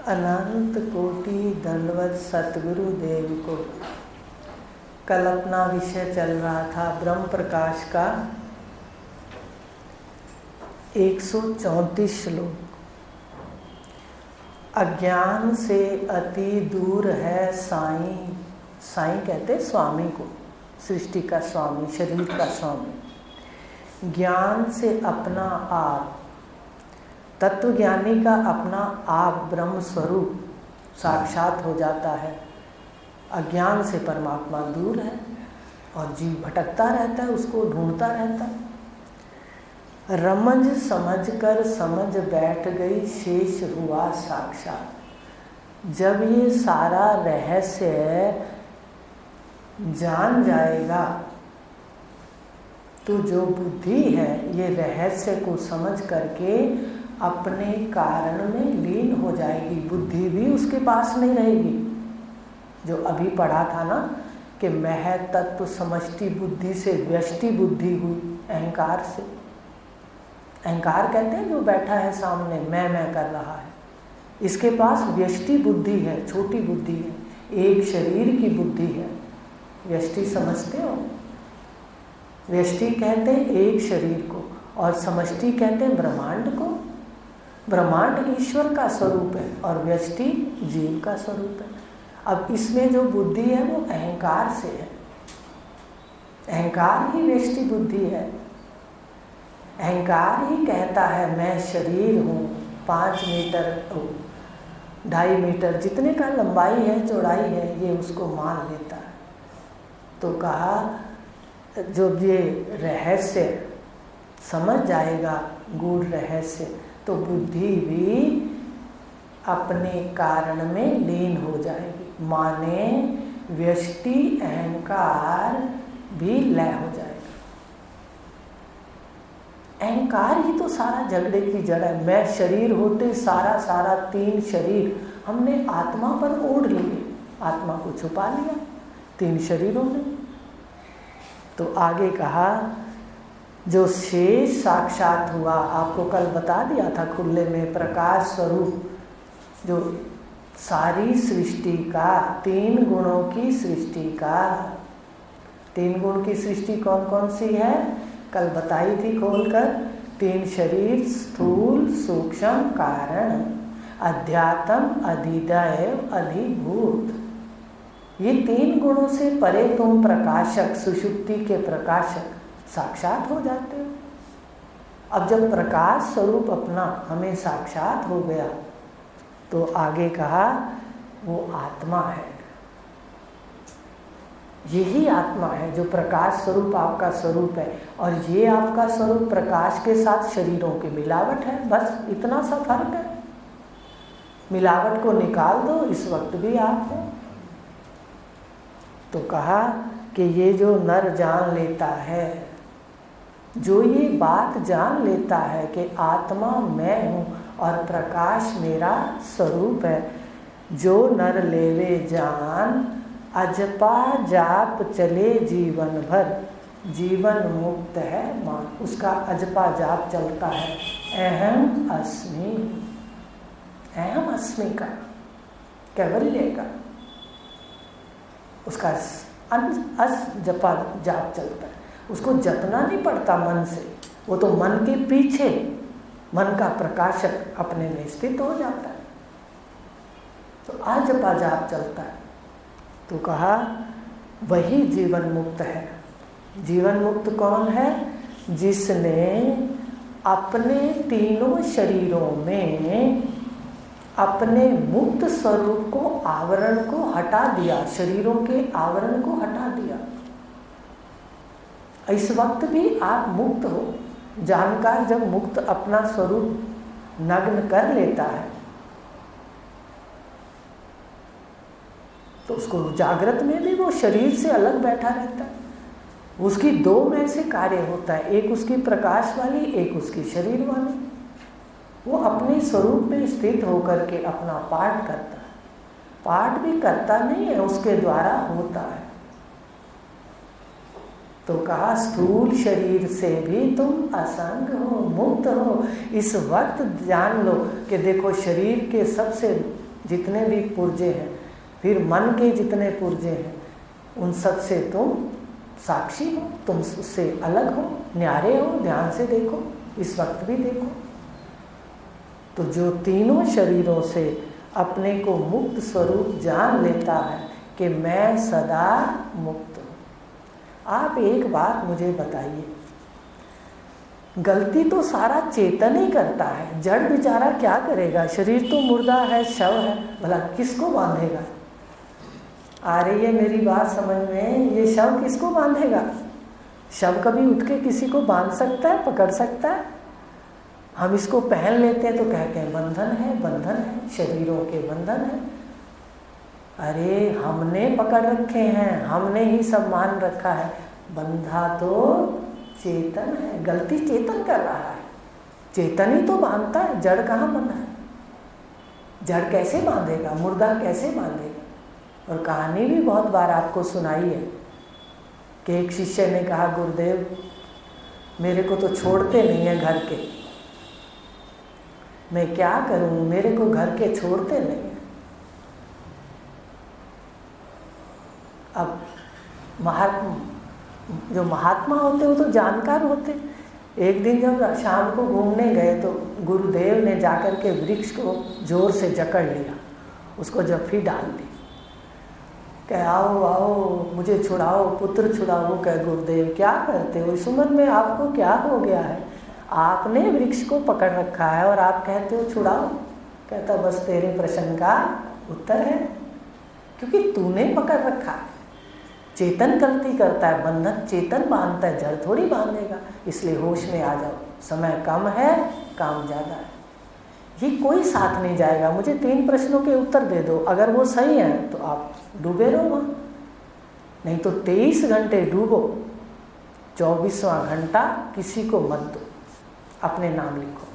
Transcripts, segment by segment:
अनंत कोटि दंडवत सतगुरु देव को। कल अपना विषय चल रहा था ब्रह्म प्रकाश का 134 श्लोक। अज्ञान से अति दूर है साईं। साईं कहते स्वामी को, सृष्टि का स्वामी, शरीर का स्वामी। ज्ञान से अपना आप, तत्वज्ञानी का अपना आप ब्रह्म स्वरूप साक्षात हो जाता है। अज्ञान से परमात्मा दूर है और जीव भटकता रहता है, उसको ढूंढता रहता है। रमज समझकर समझ बैठ गई, शेष हुआ साक्षात। जब ये सारा रहस्य जान जाएगा तो जो बुद्धि है ये रहस्य को समझ करके अपने कारण में लीन हो जाएगी। बुद्धि भी उसके पास नहीं रहेगी। जो अभी पढ़ा था ना कि मैं तत्व समष्टि बुद्धि से व्यष्टि बुद्धि हुई, अहंकार से। अहंकार कहते हैं जो बैठा है सामने, मैं कर रहा है। इसके पास व्यष्टि बुद्धि है, छोटी बुद्धि है, एक शरीर की बुद्धि है। व्यष्टि समझते हो? व्यष्टि कहते हैं एक शरीर को और समष्टि कहते हैं ब्रह्मांड को। ब्रह्मांड ईश्वर का स्वरूप है और व्यष्टि जीव का स्वरूप है। अब इसमें जो बुद्धि है वो अहंकार से है। अहंकार ही व्यष्टि बुद्धि है। अहंकार ही कहता है मैं शरीर हूँ, 5 मीटर 2.5 मीटर जितने का लंबाई है चौड़ाई है, ये उसको मान लेता है। तो कहा जो ये रहस्य समझ जाएगा, गूढ़ रहस्य, तो बुद्धि भी अपने कारण में लीन हो जाएगी। माने व्यष्टि अहंकार भी लय हो जाएगा। अहंकार ही तो सारा झगड़े की जड़ है। मैं शरीर होते सारा 3 शरीर हमने आत्मा पर ओढ़ लिए, आत्मा को छुपा लिया 3 शरीरों में। तो आगे कहा जो शेष साक्षात हुआ, आपको कल बता दिया था खुले में, प्रकाश स्वरूप जो सारी सृष्टि का 3 गुणों की सृष्टि का, 3 गुण की सृष्टि कौन कौन सी है कल बताई थी खोलकर। 3 शरीर, स्थूल सूक्ष्म कारण, अध्यात्म अधिदैव अधिभूत। ये 3 गुणों से परे तुम प्रकाशक, सुषुप्ति के प्रकाशक साक्षात हो जाते हो। अब जब प्रकाश स्वरूप अपना हमें साक्षात हो गया तो आगे कहा वो आत्मा है। यही आत्मा है जो प्रकाश स्वरूप आपका स्वरूप है। और ये आपका स्वरूप प्रकाश के साथ शरीरों की मिलावट है, बस इतना सा फर्क है। मिलावट को निकाल दो, इस वक्त भी आप हो। तो कहा कि ये जो नर जान लेता है, जो ये बात जान लेता है कि आत्मा मैं हूँ और प्रकाश मेरा स्वरूप है, जो नर लेवे जान अजपा जाप चले जीवन भर, जीवन मुक्त है मान। उसका अजपा जाप चलता है, अहम अस्मि, अहम अस्मि का, कैवल्य का, उसका अस जपा जाप चलता है। उसको जपना नहीं पड़ता मन से, वो तो मन के पीछे मन का प्रकाशक अपने में स्थित हो जाता है। तो अजपा जाप चलता है। तो कहा वही जीवन मुक्त है। जीवन मुक्त कौन है? जिसने अपने 3 शरीरों में अपने मुक्त स्वरूप को, आवरण को हटा दिया, शरीरों के आवरण को हटा दिया। इस वक्त भी आप मुक्त हो। जानकार जब मुक्त अपना स्वरूप नग्न कर लेता है तो उसको जागृत में भी वो शरीर से अलग बैठा रहता है। उसकी 2 में से कार्य होता है, एक उसकी प्रकाश वाली, एक उसकी शरीर वाली। वो अपने स्वरूप में स्थित होकर के अपना पाठ करता है। पाठ भी करता नहीं है, उसके द्वारा होता है। तो कहा स्थूल शरीर से भी तुम असंग हो, मुक्त हो। इस वक्त जान लो कि देखो शरीर के सबसे जितने भी पुर्जे हैं, फिर मन के जितने पुर्जे हैं, उन सब से तुम साक्षी हो, तुम उससे अलग हो, न्यारे हो। ध्यान से देखो, इस वक्त भी देखो। तो जो तीनों शरीरों से अपने को मुक्त स्वरूप जान लेता है कि मैं सदा मुक्त हूँ। आप एक बात मुझे बताइए, गलती तो सारा चेतन ही करता है, जड़ बेचारा क्या करेगा? शरीर तो मुर्दा है, शव है, भला किसको बांधेगा? आ रही है मेरी बात समझ में? ये शव किसको बांधेगा? शव कभी उठ के किसी को बांध सकता है, पकड़ सकता है? हम इसको पहन लेते हैं तो कहते हैं बंधन है, बंधन है, शरीरों के बंधन है। अरे हमने पकड़ रखे हैं, हमने ही सब मान रखा है। बंधा तो चेतन है, गलती चेतन कर रहा है। चेतन ही तो बांधता है, जड़ कहाँ बंधा है? जड़ कैसे बांधेगा? मुर्दा कैसे बांधेगा? और कहानी भी बहुत बार आपको सुनाई है कि एक शिष्य ने कहा, गुरुदेव मेरे को तो छोड़ते नहीं है घर के, मैं क्या करूं, मेरे को घर के छोड़ते नहीं है। अब जो महात्मा होते वो तो जानकार होते। एक दिन जब शाम को घूमने गए तो गुरुदेव ने जाकर के वृक्ष को जोर से जकड़ लिया, उसको जफ्फी डाल दी, कह आओ आओ मुझे छुड़ाओ, पुत्र छुड़ाओ। वो कह गुरुदेव क्या करते हो, इस उम्र में आपको क्या हो गया है? आपने वृक्ष को पकड़ रखा है और आप कहते हो छुड़ाओ। कहता बस तेरे प्रश्न का उत्तर है, क्योंकि तूने पकड़ रखा है। चेतन गलती करता है, बंधन चेतन बांधता है, जड़ थोड़ी बांधेगा। इसलिए होश में आ जाओ, समय कम है, काम ज़्यादा है। ये कोई साथ नहीं जाएगा। मुझे 3 प्रश्नों के उत्तर दे दो, अगर वो सही हैं तो आप डूबे रहो वहाँ, नहीं तो 23 घंटे डूबो, 24वां घंटा किसी को मत दो, अपने नाम लिखो।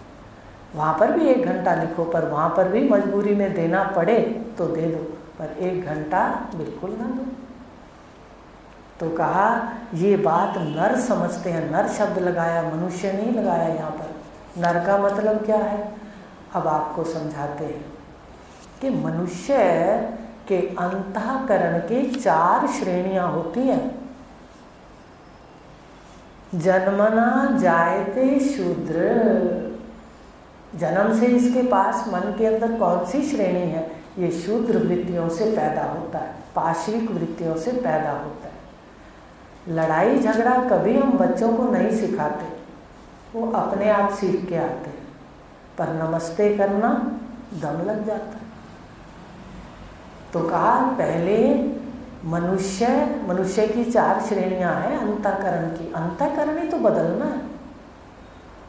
वहाँ पर भी 1 घंटा लिखो, पर वहाँ पर भी मजबूरी में देना पड़े तो दे दो, पर 1 घंटा बिल्कुल ना दो। तो कहा ये बात नर समझते हैं, नर शब्द लगाया, मनुष्य नहीं लगाया यहाँ पर। नर का मतलब क्या है? अब आपको समझाते हैं कि मनुष्य के अंतःकरण के 4 श्रेणियां होती हैं। जन्मना जायते शूद्र, जन्म से इसके पास मन के अंदर कौन सी श्रेणी है? ये शूद्र वृत्तियों से पैदा होता है, पाशविक वृत्तियों से पैदा होता है। लड़ाई झगड़ा कभी हम बच्चों को नहीं सिखाते, वो अपने आप सीख के आते हैं। पर नमस्ते करना दम लग जाता है। तो कहा पहले मनुष्य की 4 श्रेणियां हैं अंतःकरण की। अंतःकरण ही तो बदलना है।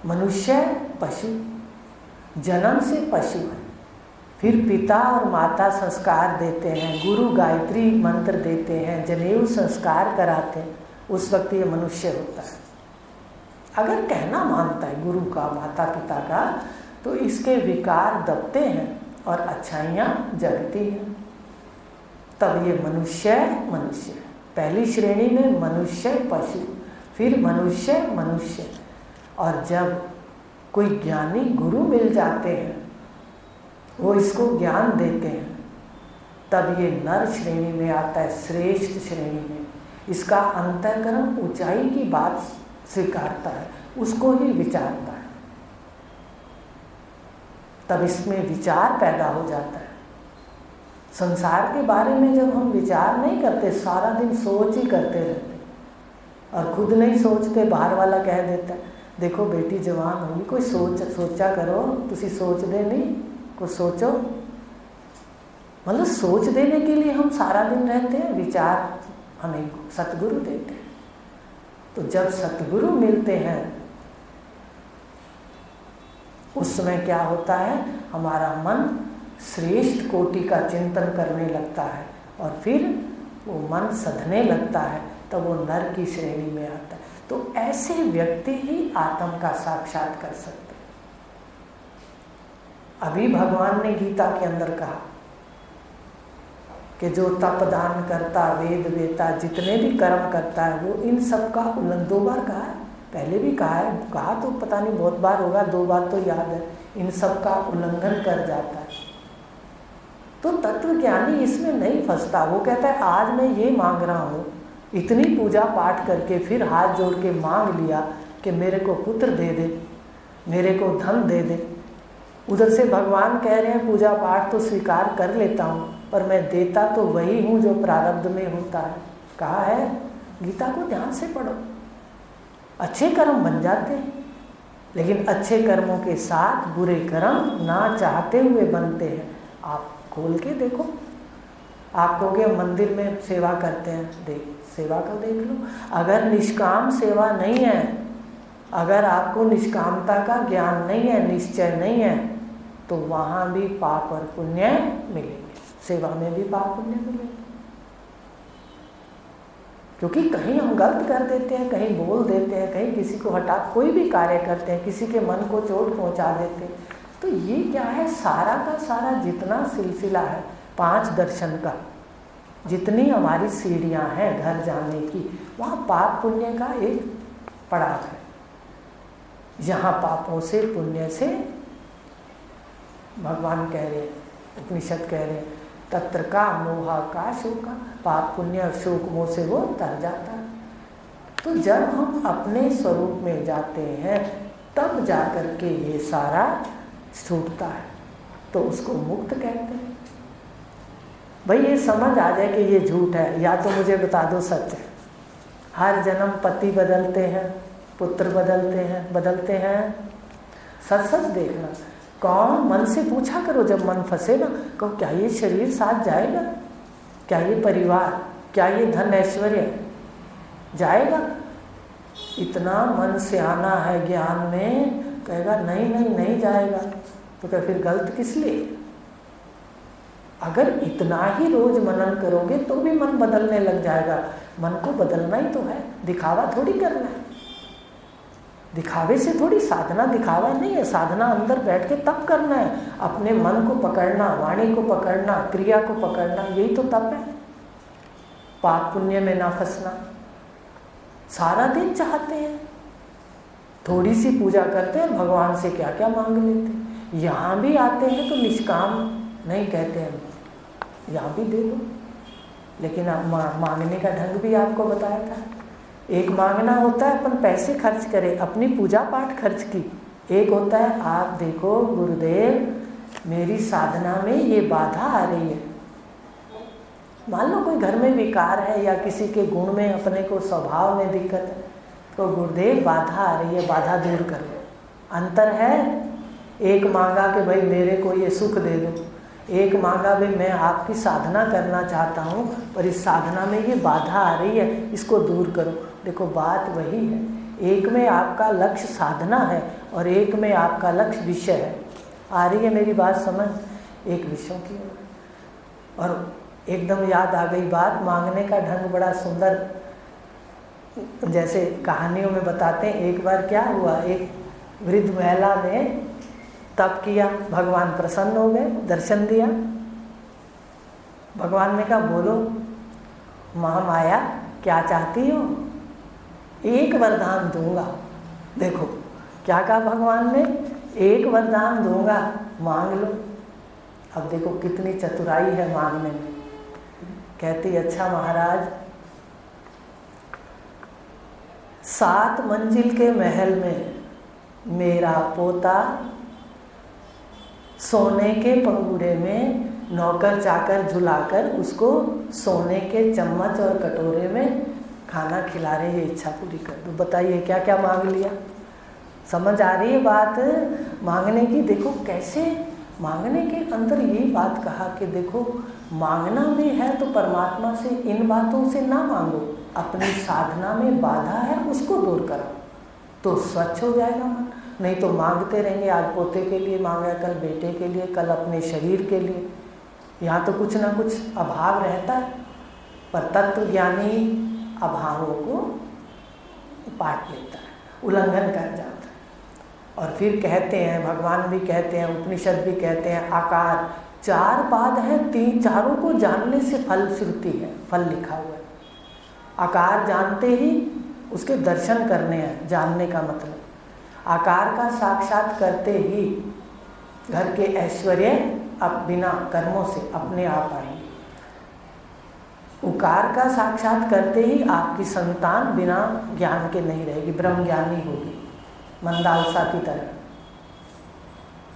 मनुष्य पशु, जन्म से पशु है, फिर पिता और माता संस्कार देते हैं, गुरु गायत्री मंत्र देते हैं, जनेऊ संस्कार कराते हैं, उस वक्त ये मनुष्य होता है। अगर कहना मानता है गुरु का, माता पिता का, तो इसके विकार दबते हैं और अच्छाइयाँ जगती हैं, तब ये मनुष्य मनुष्य। पहली श्रेणी में मनुष्य पशु, फिर मनुष्य मनुष्य। और जब कोई ज्ञानी गुरु मिल जाते हैं, वो इसको ज्ञान देते हैं, तब ये नर श्रेणी में आता है, श्रेष्ठ श्रेणी में। इसका अंतःकरण ऊंचाई की बात स्वीकारता है, उसको ही विचारता है, तब इसमें विचार पैदा हो जाता है। संसार के बारे में जब हम विचार नहीं करते, सारा दिन सोच ही करते रहते और खुद नहीं सोचते, बाहर वाला कह देता है देखो बेटी जवान होगी, कोई सोचा करो, तुसी सोच दे नहीं, कुछ सोचो। मतलब सोच देने के लिए हम सारा दिन रहते हैं, विचार हमें सतगुरु देते हैं। तो जब सतगुरु मिलते हैं उस समय क्या होता है, हमारा मन श्रेष्ठ कोटि का चिंतन करने लगता है और फिर वो मन सधने लगता है, तब वो नर की श्रेणी में आता है। तो ऐसे व्यक्ति ही आत्म का साक्षात कर सकते हैं। अभी भगवान ने गीता के अंदर कहा कि जो तप दान करता, वेद वेता, जितने भी कर्म करता है, वो इन सब का उल्लंघन, 2 बार कहा है, पहले भी कहा है, कहा तो पता नहीं बहुत बार होगा, 2 बार तो याद है, इन सब का उल्लंघन कर जाता है। तो तत्वज्ञानी इसमें नहीं फंसता। वो कहता है आज मैं ये मांग रहा हूँ, इतनी पूजा पाठ करके फिर हाथ जोड़ के मांग लिया कि मेरे को पुत्र दे दे, मेरे को धन दे दे। उधर से भगवान कह रहे हैं पूजा पाठ तो स्वीकार कर लेता हूँ, पर मैं देता तो वही हूँ जो प्रारब्ध में होता है। कहा है, गीता को ध्यान से पढ़ो। अच्छे कर्म बन जाते हैं, लेकिन अच्छे कर्मों के साथ बुरे कर्म ना चाहते हुए बनते हैं। आप खोल के देखो, आप कहोगे मंदिर में सेवा करते हैं, देख सेवा का देख लो। अगर निष्काम सेवा नहीं है, अगर आपको निष्कामता का ज्ञान नहीं है, निश्चय नहीं है, तो वहाँ भी पाप और पुण्य मिलेंगे, सेवा में भी पाप पुण्य मिलेंगे। क्योंकि कहीं हम गलत कर देते हैं, कहीं बोल देते हैं, कहीं किसी को हटा, कोई भी कार्य करते हैं, किसी के मन को चोट पहुंचा देते हैं। तो ये क्या है, सारा का सारा जितना सिलसिला है 5 दर्शन का, जितनी हमारी सीढ़ियां हैं घर जाने की, वहाँ पाप पुण्य का एक पड़ाव है। यहाँ पापों से पुण्य से भगवान कह रहे हैं, उपनिषद कह रहे हैं, तत्र का मोहा का शोका, पाप पुण्य शोक मोह से वो तर जाता है। तो जब हम अपने स्वरूप में जाते हैं तब जाकर के ये सारा छूटता है, तो उसको मुक्त कहते हैं। भाई ये समझ आ जाए कि ये झूठ है, या तो मुझे बता दो सच है। हर जन्म पति बदलते हैं, पुत्र बदलते हैं। सच सच देखना, कौन मन से पूछा करो, जब मन फंसे ना, कहो क्या ये शरीर साथ जाएगा, क्या ये परिवार, क्या ये धन ऐश्वर्य जाएगा। इतना मन से आना है ज्ञान में, कहेगा नहीं नहीं नहीं जाएगा, तो क्या फिर गलत किस लिए। अगर इतना ही रोज मनन करोगे तो भी मन बदलने लग जाएगा। मन को बदलना ही तो है, दिखावा थोड़ी करना है। दिखावे से थोड़ी साधना, दिखावा नहीं है। साधना अंदर बैठ के तप करना है, अपने मन को पकड़ना, वाणी को पकड़ना, क्रिया को पकड़ना, यही तो तप है। पाप पुण्य में ना फंसना। सारा दिन चाहते हैं, थोड़ी सी पूजा करते हैं, भगवान से क्या क्या मांग लेते हैं। यहाँ भी आते हैं तो निष्काम नहीं कहते हैं, यहाँ भी दे दो, लेकिन आप मांगने का ढंग भी आपको बताया था। एक मांगना होता है अपन पैसे खर्च करें, अपनी पूजा पाठ खर्च की। एक होता है आप देखो गुरुदेव मेरी साधना में ये बाधा आ रही है। मान लो कोई घर में विकार है या किसी के गुण में, अपने को स्वभाव में दिक्कत है, तो गुरुदेव बाधा आ रही है, बाधा दूर करो। अंतर है, एक मांगा कि भाई मेरे को ये सुख दे दो, एक मांगा भाई मैं आपकी साधना करना चाहता हूँ पर इस साधना में ये बाधा आ रही है, इसको दूर करो। देखो बात वही है, एक में आपका लक्ष्य साधना है और एक में आपका लक्ष्य विषय है। आ रही है मेरी बात समझ, एक विषयों की। और एकदम याद आ गई बात, मांगने का ढंग बड़ा सुंदर, जैसे कहानियों में बताते हैं। एक बार क्या हुआ, एक वृद्ध महिला ने तप किया, भगवान प्रसन्न हो गए, दर्शन दिया। भगवान ने कहा बोलो महामाया क्या चाहती हो, एक वरदान दूंगा। देखो क्या कहा भगवान ने, एक वरदान दूंगा, मांग लो। अब देखो कितनी चतुराई है मांगने में। कहती अच्छा महाराज, 7 मंजिल के महल में मेरा पोता सोने के पंगुड़े में नौकर चाकर झुलाकर उसको सोने के चम्मच और कटोरे में खाना खिला रहे हैं, इच्छा पूरी कर दो। बताइए क्या क्या मांग लिया। समझ आ रही है बात मांगने की। देखो कैसे मांगने के अंदर ये बात कहा कि देखो मांगना में है तो परमात्मा से इन बातों से ना मांगो, अपनी साधना में बाधा है उसको दूर करो तो स्वच्छ हो जाएगा मन। नहीं तो मांगते रहेंगे, आज पोते के लिए मांगा, कल बेटे के लिए, कल अपने शरीर के लिए। यहाँ तो कुछ ना कुछ अभाव रहता है, पर तत्व ज्ञानी अभावों को पाट लेता है, उल्लंघन कर जाता है। और फिर कहते हैं, भगवान भी कहते हैं, उपनिषद भी कहते हैं, आकार 4 पाद है, 3 चारों को जानने से फल श्रुति है, फल लिखा हुआ है। आकार जानते ही उसके दर्शन करने हैं, जानने का मतलब। आकार का साक्षात करते ही घर के ऐश्वर्य अब बिना कर्मों से अपने आप आएंगे। उकार का साक्षात करते ही आपकी संतान बिना ज्ञान के नहीं रहेगी, ब्रह्म ज्ञानी होगी, मंदालसा की तरह।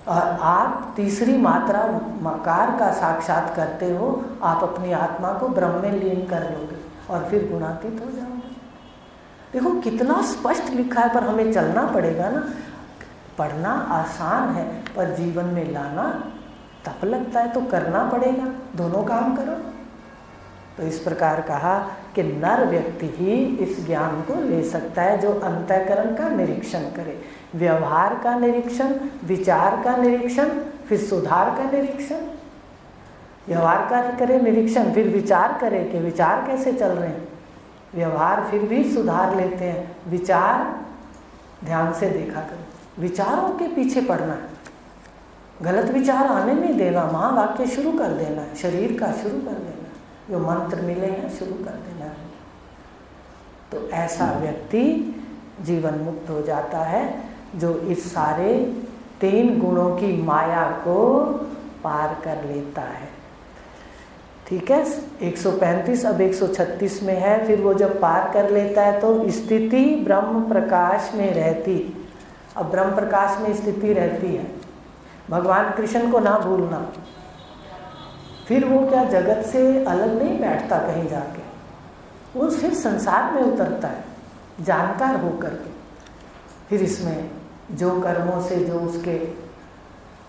और आप तीसरी मात्रा मकार का साक्षात करते हो, आप अपनी आत्मा को ब्रह्म में लीन कर लोगे और फिर गुणातीत हो जाओगे। देखो कितना स्पष्ट लिखा है, पर हमें चलना पड़ेगा ना। पढ़ना आसान है पर जीवन में लाना तप लगता है, तो करना पड़ेगा, दोनों काम करो। तो इस प्रकार कहा कि नर व्यक्ति ही इस ज्ञान को ले सकता है जो अंतःकरण का निरीक्षण करे, व्यवहार का निरीक्षण, विचार का निरीक्षण, फिर सुधार का निरीक्षण। व्यवहार का करे निरीक्षण, फिर विचार करे कि विचार कैसे चल रहे हैं, व्यवहार फिर भी सुधार लेते हैं, विचार ध्यान से देखा करो। विचारों के पीछे पड़ना है, गलत विचार आने नहीं देना, महावाक्य शुरू कर देना है, शरीर का शुरू कर देना, जो मंत्र मिले हैं शुरू कर देना है। तो ऐसा व्यक्ति जीवन मुक्त हो जाता है जो इस सारे 3 गुणों की माया को पार कर लेता है। ठीक है, 135 अब 136 में है। फिर वो जब पार कर लेता है तो स्थिति ब्रह्म प्रकाश में रहती। अब ब्रह्म प्रकाश में स्थिति रहती है, भगवान कृष्ण को ना भूलना। फिर वो क्या जगत से अलग नहीं बैठता कहीं जाके, वो फिर संसार में उतरता है जानकार होकर के। फिर इसमें जो कर्मों से जो उसके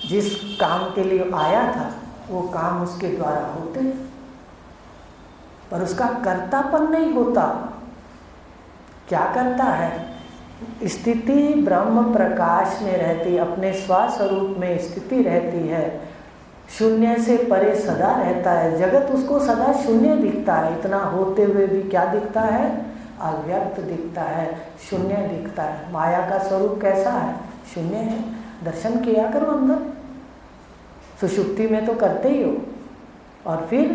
जिस काम के लिए आया था वो काम उसके द्वारा होते हैं, पर उसका कर्तापन नहीं होता। क्या करता है? स्थिति ब्रह्म प्रकाश में रहती, अपने स्वस्वरूप में स्थिति रहती है, शून्य से परे सदा रहता है। जगत उसको सदा शून्य दिखता है, इतना होते हुए भी क्या दिखता है? अव्यक्त दिखता है, शून्य दिखता है। माया का स्वरूप कैसा है? शून्य है। दर्शन किया करो अंदर, सुषुप्ति में तो करते ही हो। और फिर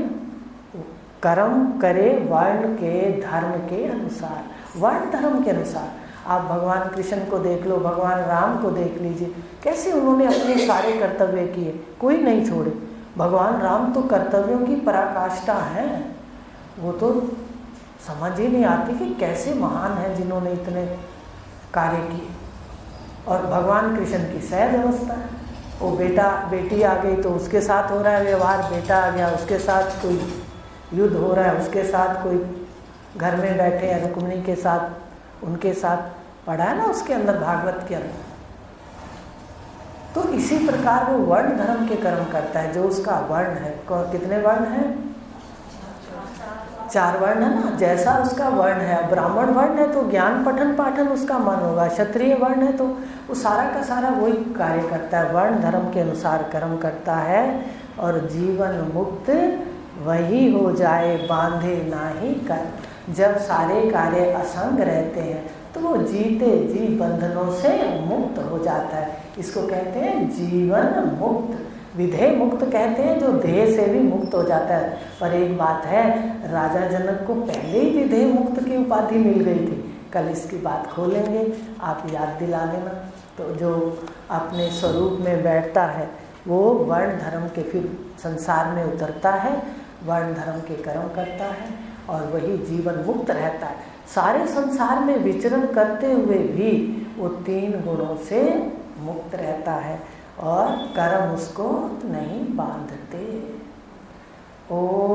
कर्म करे वर्ण के धर्म के अनुसार, वर्ण धर्म के अनुसार। आप भगवान कृष्ण को देख लो, भगवान राम को देख लीजिए, कैसे उन्होंने अपने सारे कर्तव्य किए, कोई नहीं छोड़े। भगवान राम तो कर्तव्यों की पराकाष्ठा है, वो तो समझ ही नहीं आती कि कैसे महान हैं जिन्होंने इतने कार्य किए। और भगवान कृष्ण की सहज अवस्था है, वो बेटा बेटी आ गई तो उसके साथ हो रहा है व्यवहार, बेटा आ गया उसके साथ कोई युद्ध हो रहा है, उसके साथ कोई घर में बैठे हैं रुक्मिणी के साथ, उनके साथ पढ़ा है ना उसके अंदर, भागवत के अंदर। तो इसी प्रकार वो वर्ण धर्म के कर्म करता है, जो उसका वर्ण है। कितने वर्ण हैं? 4 वर्ण है ना, जैसा उसका वर्ण है। ब्राह्मण वर्ण है तो ज्ञान पठन पाठन उसका मन होगा, क्षत्रिय वर्ण है तो वो सारा का सारा वही कार्य करता है, वर्ण धर्म के अनुसार कर्म करता है। और जीवन मुक्त वही हो जाए बांधे नाही कर। जब सारे कार्य असंग रहते हैं तो वो जीते जी बंधनों से मुक्त हो जाता है। इसको कहते हैं जीवन मुक्त। विधेय मुक्त कहते हैं जो देह से भी मुक्त हो जाता है। पर एक बात है, राजा जनक को पहले ही विधेय मुक्त की उपाधि मिल गई थी। कल इसकी बात खोलेंगे, आप याद दिला लेना। तो जो अपने स्वरूप में बैठता है वो वर्ण धर्म के फिर संसार में उतरता है, वर्ण धर्म के कर्म करता है और वही जीवन मुक्त रहता है। सारे संसार में विचरण करते हुए भी वो 3 गुणों से मुक्त रहता है और कर्म उसको नहीं बांधते। ओम